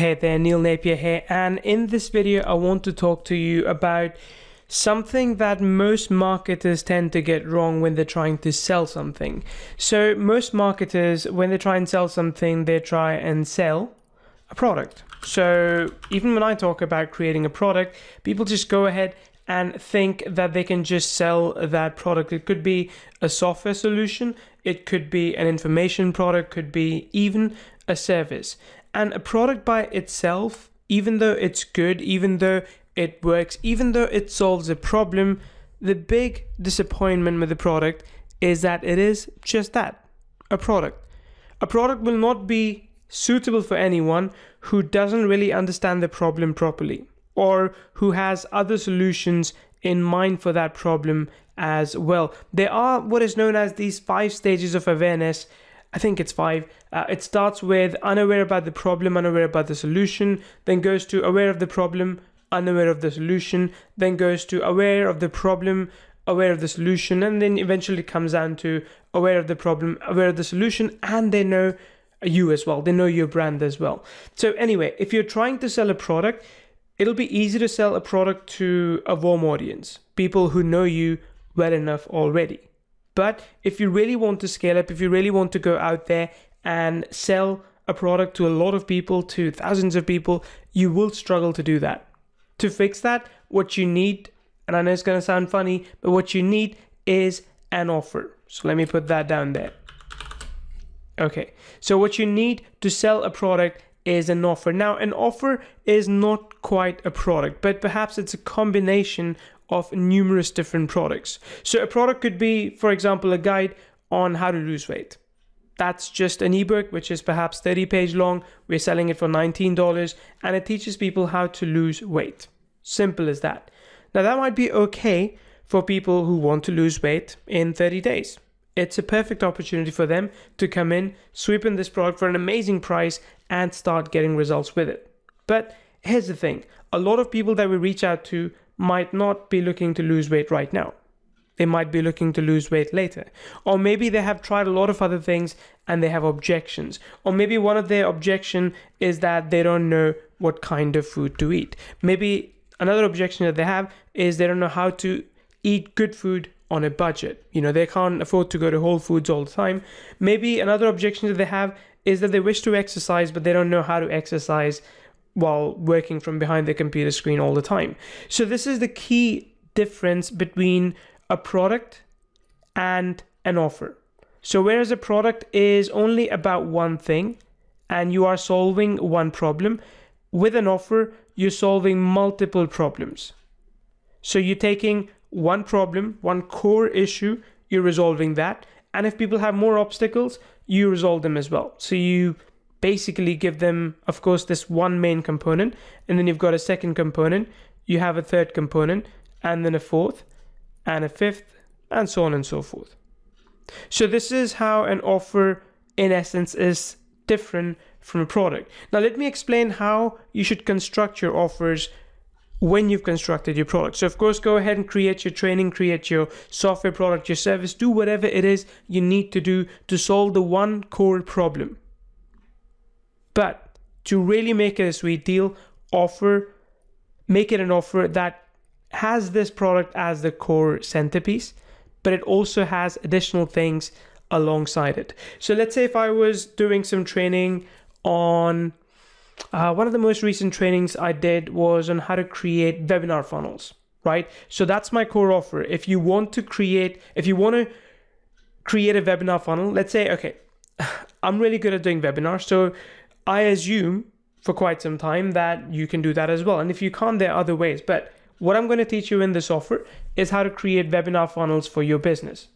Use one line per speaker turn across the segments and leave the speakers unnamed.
Hey there, Neil Napier here, and in this video I want to talk to you about something that most marketers tend to get wrong when they're trying to sell something. So most marketers, when they try and sell something, they try and sell a product. So even when I talk about creating a product, people just go ahead and think that they can just sell that product. It could be a software solution, it could be an information product, could be even a service. And a product by itself, even though it's good, even though it works, even though it solves a problem, the big disappointment with the product is that it is just that, a product. A product will not be suitable for anyone who doesn't really understand the problem properly, or who has other solutions in mind for that problem as well. There are what is known as these 5 stages of awareness. I think it's 5. It starts with unaware about the problem, unaware about the solution, then goes to aware of the problem, unaware of the solution, then goes to aware of the problem, aware of the solution, and then eventually comes down to aware of the problem, aware of the solution, and they know you as well. They know your brand as well. So anyway, if you're trying to sell a product, it'll be easy to sell a product to a warm audience, people who know you well enough already. But if you really want to scale up, if you really want to go out there and sell a product to a lot of people, to thousands of people, you will struggle to do that. To fix that, what you need, and I know it's going to sound funny, but what you need is an offer. So let me put that down there. Okay, so what you need to sell a product is an offer. Now, an offer is not quite a product, but perhaps it's a combination of numerous different products. So a product could be, for example, a guide on how to lose weight. That's just an ebook, which is perhaps 30 pages long. We're selling it for $19, and it teaches people how to lose weight. Simple as that. Now, that might be okay for people who want to lose weight in 30 days. It's a perfect opportunity for them to come in, sweep in this product for an amazing price, and start getting results with it. But here's the thing. A lot of people that we reach out to might not be looking to lose weight right now. They might be looking to lose weight later. Or maybe they have tried a lot of other things and they have objections. Or maybe one of their objections is that they don't know what kind of food to eat. Maybe another objection that they have is they don't know how to eat good food on a budget. You know, they can't afford to go to Whole Foods all the time. Maybe another objection that they have is that they wish to exercise, but they don't know how to exercise while working from behind the computer screen all the time. So this is the key difference between a product and an offer. So whereas a product is only about one thing and you are solving one problem, with an offer, you're solving multiple problems. So you're taking one problem, one core issue, you're resolving that. And if people have more obstacles, you resolve them as well. So you basically give them, of course, this one main component, and then you've got a second component, you have a third component, and then a fourth, and a fifth, and so on and so forth. So this is how an offer, in essence, is different from a product. Now, let me explain how you should construct your offers when you've constructed your product. So of course, go ahead and create your training, create your software product, your service, do whatever it is you need to do to solve the one core problem. But to really make it a sweet deal, make it an offer that has this product as the core centerpiece, but it also has additional things alongside it. So let's say if I was doing some training on, one of the most recent trainings I did was on how to create webinar funnels, right? So that's my core offer. If you want to create a webinar funnel, let's say, okay, I'm really good at doing webinars, so I assume for quite some time that you can do that as well. And if you can't, there are other ways. But what I'm going to teach you in this offer is how to create webinar funnels for your business.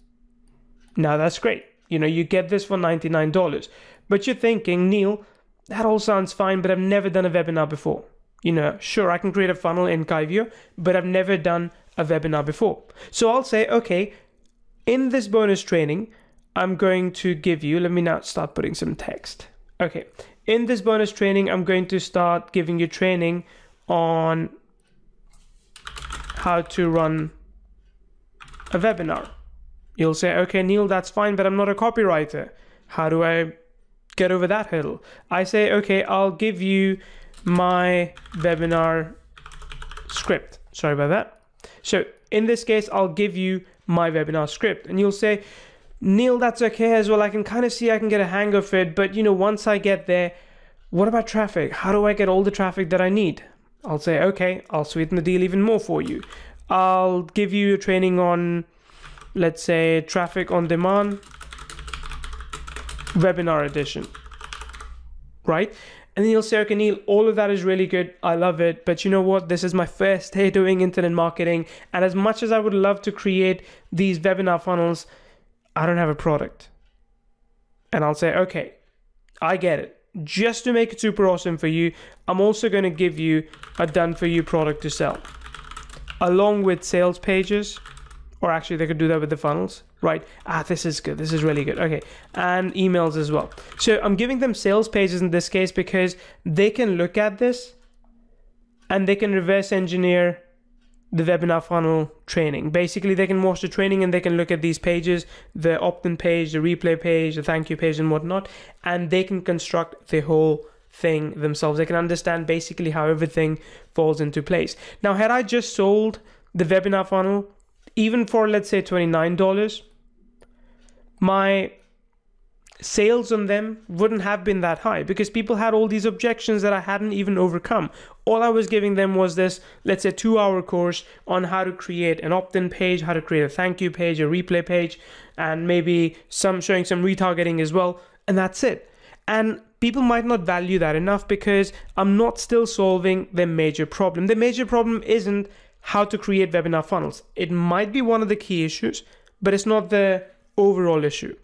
Now that's great. You know, you get this for $99, but you're thinking, Neil, that all sounds fine, but I've never done a webinar before. You know, sure, I can create a funnel in Kyvio, but I've never done a webinar before. So I'll say, okay, in this bonus training, I'm going to give you, let me now start putting some text. Okay, in this bonus training, I'm going to start giving you training on how to run a webinar. You'll say, okay, Neil, that's fine, but I'm not a copywriter. How do I get over that hurdle? I say, okay, I'll give you my webinar script. Sorry about that. So in this case, I'll give you my webinar script, and you'll say, Neil, that's okay as well. I can kind of see I can get a hang of it, but you know, once I get there, what about traffic? How do I get all the traffic that I need? I'll say, okay, I'll sweeten the deal even more for you. I'll give you a training on, let's say, traffic on demand, webinar edition, right? And then you'll say, okay, Neil, all of that is really good. I love it. But you know what? This is my first day doing internet marketing. And as much as I would love to create these webinar funnels, I don't have a product. And I'll say, okay, I get it. Just to make it super awesome for you, I'm also going to give you a done for you product to sell, along with sales pages, or actually they could do that with the funnels, right? This is good. This is really good. Okay. And emails as well. So I'm giving them sales pages in this case because they can look at this and they can reverse engineer the webinar funnel training. Basically, they can watch the training and they can look at these pages, the opt-in page, the replay page, the thank you page and whatnot, and they can construct the whole thing themselves. They can understand basically how everything falls into place. Now, had I just sold the webinar funnel, even for, let's say, $29, my sales on them wouldn't have been that high because people had all these objections that I hadn't even overcome. All I was giving them was this, let's say, 2-hour course on how to create an opt-in page, how to create a thank you page, a replay page, and maybe showing some retargeting as well. And that's it. And people might not value that enough because I'm not still solving their major problem. The major problem isn't how to create webinar funnels. It might be one of the key issues, but it's not the overall issue.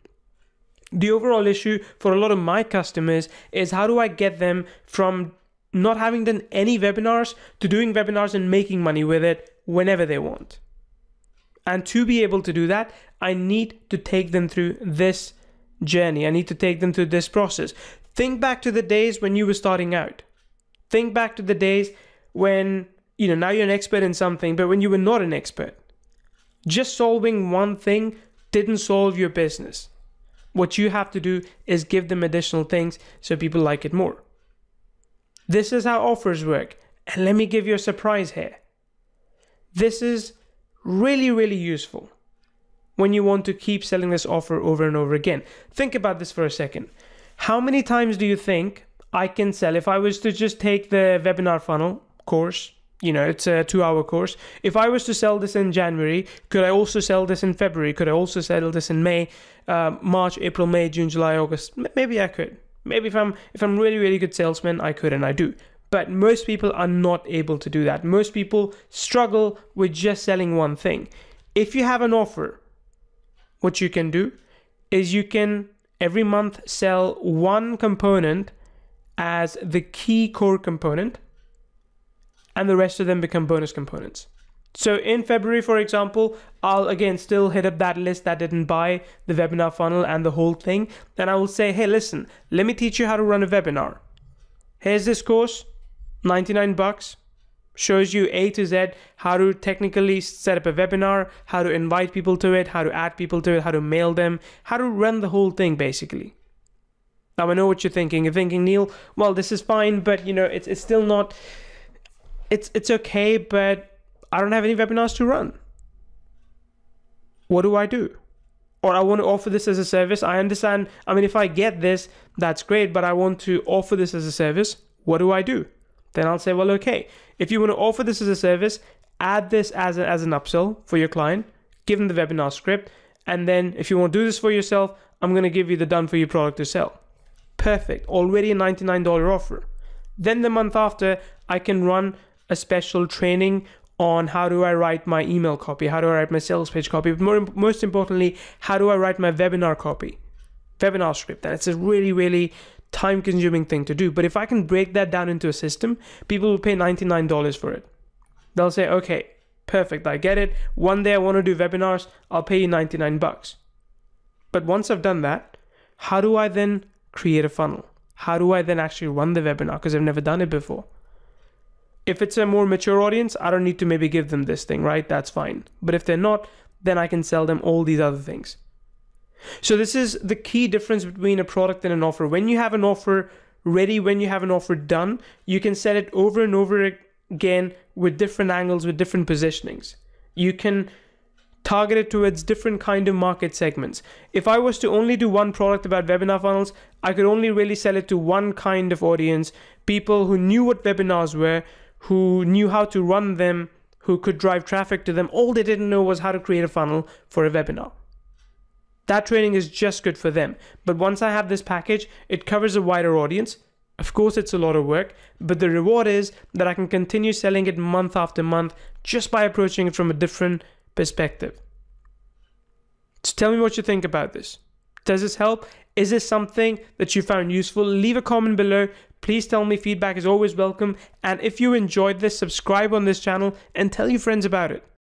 The overall issue for a lot of my customers is how do I get them from not having done any webinars to doing webinars and making money with it whenever they want. And to be able to do that, I need to take them through this journey. I need to take them through this process. Think back to the days when you were starting out. Think back to the days when, now you're an expert in something, but when you were not an expert. Just solving one thing didn't solve your business. What you have to do is give them additional things so people like it more. This is how offers work. And let me give you a surprise here. This is really, really useful when you want to keep selling this offer over and over again. Think about this for a second. How many times do you think I can sell if I was to just take the webinar funnel course? It's a 2-hour course. If I was to sell this in January, could I also sell this in February? Could I also sell this in May, March, April, May, June, July, August? Maybe I could. Maybe if I'm really, really good salesman, I could, and I do. But most people are not able to do that. Most people struggle with just selling one thing. If you have an offer, what you can do is you can every month sell one component as the key core component, and the rest of them become bonus components. So in February, for example, I'll again still hit up that list that didn't buy the webinar funnel and the whole thing. And I will say, hey, listen, let me teach you how to run a webinar. Here's this course, $99, shows you A to Z, how to technically set up a webinar, how to invite people to it, how to add people to it, how to mail them, how to run the whole thing basically. Now I know what you're thinking. You're thinking, Neil, well, this is fine, but it's still not... It's okay, but I don't have any webinars to run. What do I do? Or I want to offer this as a service. I understand. If I get this, that's great, but I want to offer this as a service. What do I do? Then I'll say, well, okay. If you want to offer this as a service, add this as an upsell for your client, give them the webinar script. And then if you want to do this for yourself, I'm going to give you the done for you product to sell. Perfect. Already a $99 offer. Then the month after, I can run a special training on how do I write my email copy, how do I write my sales page copy, but most importantly, how do I write my webinar copy, webinar script. And it's a really, really time-consuming thing to do. But if I can break that down into a system, people will pay $99 for it. They'll say, okay, perfect, I get it. One day I want to do webinars, I'll pay you $99. But once I've done that, how do I then create a funnel? How do I then actually run the webinar? Because I've never done it before. If it's a more mature audience, I don't need to maybe give them this thing, right? That's fine. But if they're not, then I can sell them all these other things. So this is the key difference between a product and an offer. When you have an offer, ready when you have an offer done. You can set it over and over again with different angles, with different positionings. You can target it towards different kind of market segments. If I was to only do one product about webinar funnels, I could only really sell it to one kind of audience, people who knew what webinars were, who knew how to run them, who could drive traffic to them. All they didn't know was how to create a funnel for a webinar. That training is just good for them. But once I have this package, it covers a wider audience. Of course, it's a lot of work, but the reward is that I can continue selling it month after month just by approaching it from a different perspective. So tell me what you think about this. Does this help? Is this something that you found useful? Leave a comment below. Please tell me. Feedback is always welcome. And if you enjoyed this, subscribe on this channel and tell your friends about it.